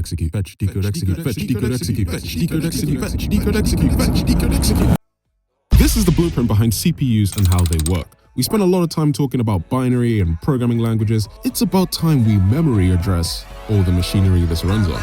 execute, fetch, decode, execute, fetch, decode, execute, fetch, decode, execute, fetch, decode, execute, fetch, decode, execute. This is the blueprint behind CPUs and how they work. We spent a lot of time talking about binary and programming languages. It's about time we memory address all the machinery this runs on.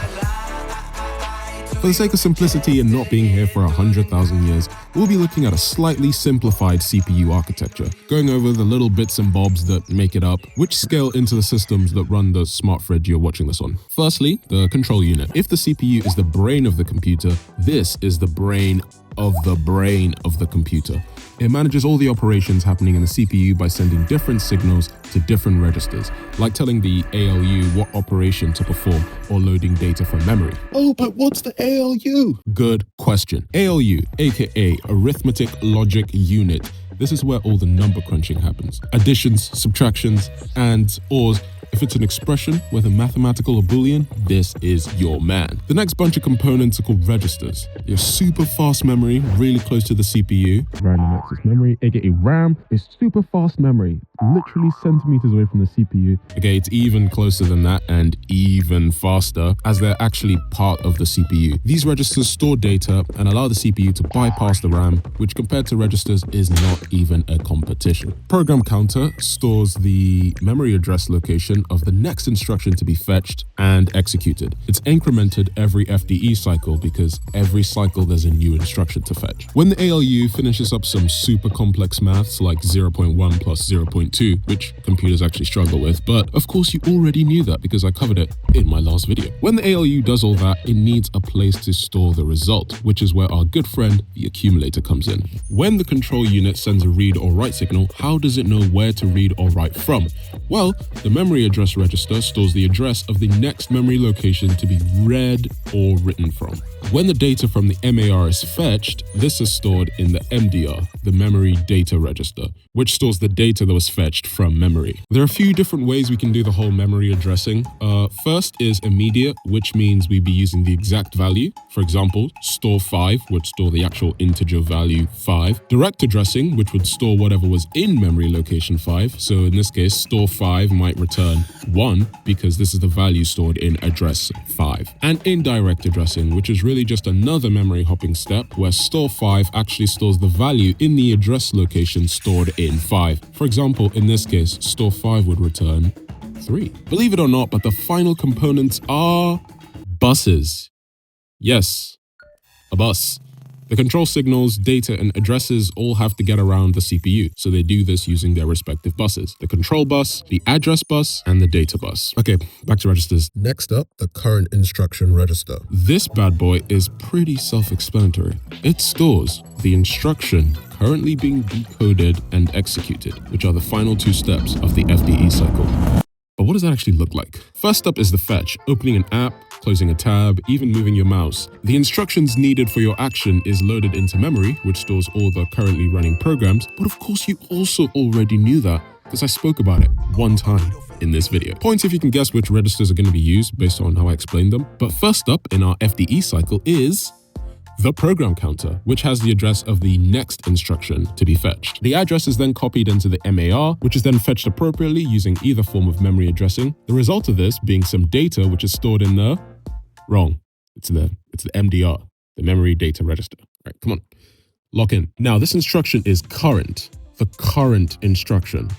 For the sake of simplicity and not being here for 100,000 years, we'll be looking at a slightly simplified CPU architecture, going over the little bits and bobs that make it up, which scale into the systems that run the smart fridge you're watching this on. Firstly, the control unit. If the CPU is the brain of the computer, this is the brain of the computer. It manages all the operations happening in the CPU by sending different signals to different registers, like telling the ALU what operation to perform or loading data from memory. Oh, but what's the ALU? Good question. ALU, aka Arithmetic Logic Unit. This is where all the number crunching happens. Additions, subtractions, ands, ors. If it's an expression, whether mathematical or Boolean, this is your man. The next bunch of components are called registers. Your super fast memory, really close to the CPU. Random access memory, aka RAM, is super fast memory, literally centimeters away from the CPU. Okay, it's even closer than that and even faster, as they're actually part of the CPU. These registers store data and allow the CPU to bypass the RAM, which compared to registers is not even a competition. Program counter stores the memory address location of the next instruction to be fetched and executed. It's incremented every FDE cycle because every cycle there's a new instruction to fetch. When the ALU finishes up some super complex maths like 0.1 plus 0.2, which computers actually struggle with, but of course you already knew that because I covered it in my last video. When the ALU does all that, it needs a place to store the result, which is where our good friend, the accumulator, comes in. When the control unit sends a read or write signal, how does it know where to read or write from? Well, the memory address register stores the address of the next memory location to be read or written from. When the data from the MAR is fetched, this is stored in the MDR, the memory data register, which stores the data that was fetched from memory. There are a few different ways we can do the whole memory addressing. First is immediate, which means we'd be using the exact value. For example, store 5 would store the actual integer value 5. Direct addressing, which would store whatever was in memory location 5. So in this case, store 5 might return 1 because this is the value stored in address 5. And indirect addressing, which is really just another memory hopping step where store 5 actually stores the value in the address location stored in 5. For example, in this case, store 5 would return 3. Believe it or not, but the final components are buses. Yes, a bus. The control signals, data, and addresses all have to get around the CPU, so they do this using their respective buses. The control bus, the address bus, and the data bus. Okay, back to registers. Next up, the current instruction register. This bad boy is pretty self-explanatory. It stores the instruction currently being decoded and executed, which are the final two steps of the FDE cycle. But what does that actually look like? First up is the fetch, opening an app, closing a tab, even moving your mouse. The instructions needed for your action is loaded into memory, which stores all the currently running programs. But of course, you also already knew that because I spoke about it one time in this video. Points if you can guess which registers are going to be used based on how I explained them. But first up in our FDE cycle is the program counter, which has the address of the next instruction to be fetched. The address is then copied into the MAR, which is then fetched appropriately using either form of memory addressing. The result of this being some data which is stored in the wrong. It's the MDR, the memory data register. All right, come on, lock in. Now this instruction is current, the current instruction.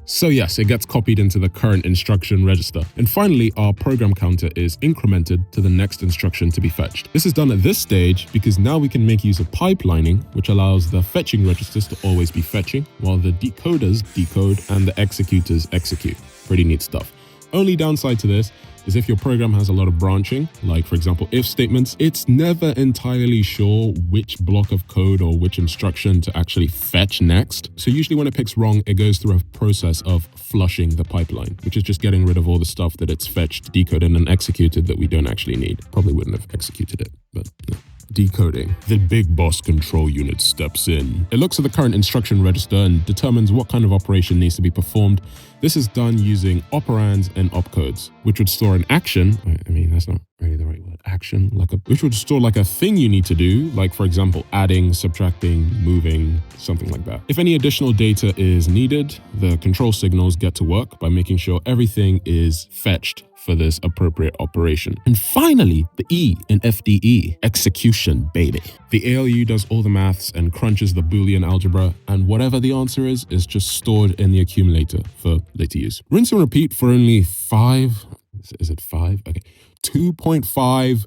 So yes, it gets copied into the current instruction register. And finally, our program counter is incremented to the next instruction to be fetched. This is done at this stage because now we can make use of pipelining, which allows the fetching registers to always be fetching, while the decoders decode and the executors execute. Pretty neat stuff. Only downside to this is if your program has a lot of branching, like for example, if statements, it's never entirely sure which block of code or which instruction to actually fetch next. So usually when it picks wrong, it goes through a process of flushing the pipeline, which is just getting rid of all the stuff that it's fetched, decoded, and executed that we don't actually need. Probably wouldn't have executed it, but no. Decoding. The big boss control unit steps in. It looks at the current instruction register and determines what kind of operation needs to be performed. This is done using operands and opcodes, which would store an action. I mean, that's not really the right word. action, which would store like a thing you need to do, like for example, adding, subtracting, moving, something like that. If any additional data is needed, the control signals get to work by making sure everything is fetched for this appropriate operation. And finally, the E in FDE, execution, baby. The ALU does all the maths and crunches the Boolean algebra, and whatever the answer is just stored in the accumulator for later use. Rinse and repeat for only 2.5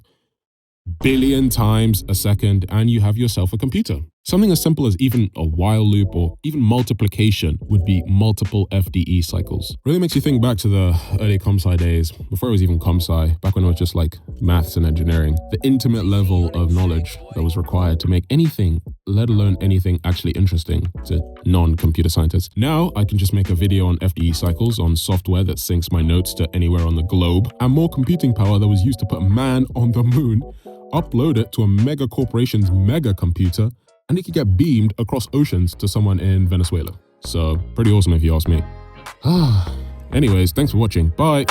billion times a second, and you have yourself a computer. Something as simple as even a while loop or even multiplication would be multiple FDE cycles. Really makes you think back to the early comp-sci days, before it was even comp-sci, back when it was just like maths and engineering. The intimate level of knowledge that was required to make anything, let alone anything actually interesting to non-computer scientists. Now I can just make a video on FDE cycles on software that syncs my notes to anywhere on the globe, and more computing power that was used to put man on the moon, upload it to a mega corporation's mega computer, and it could get beamed across oceans to someone in Venezuela. So pretty awesome if you ask me. Anyways, thanks for watching. Bye.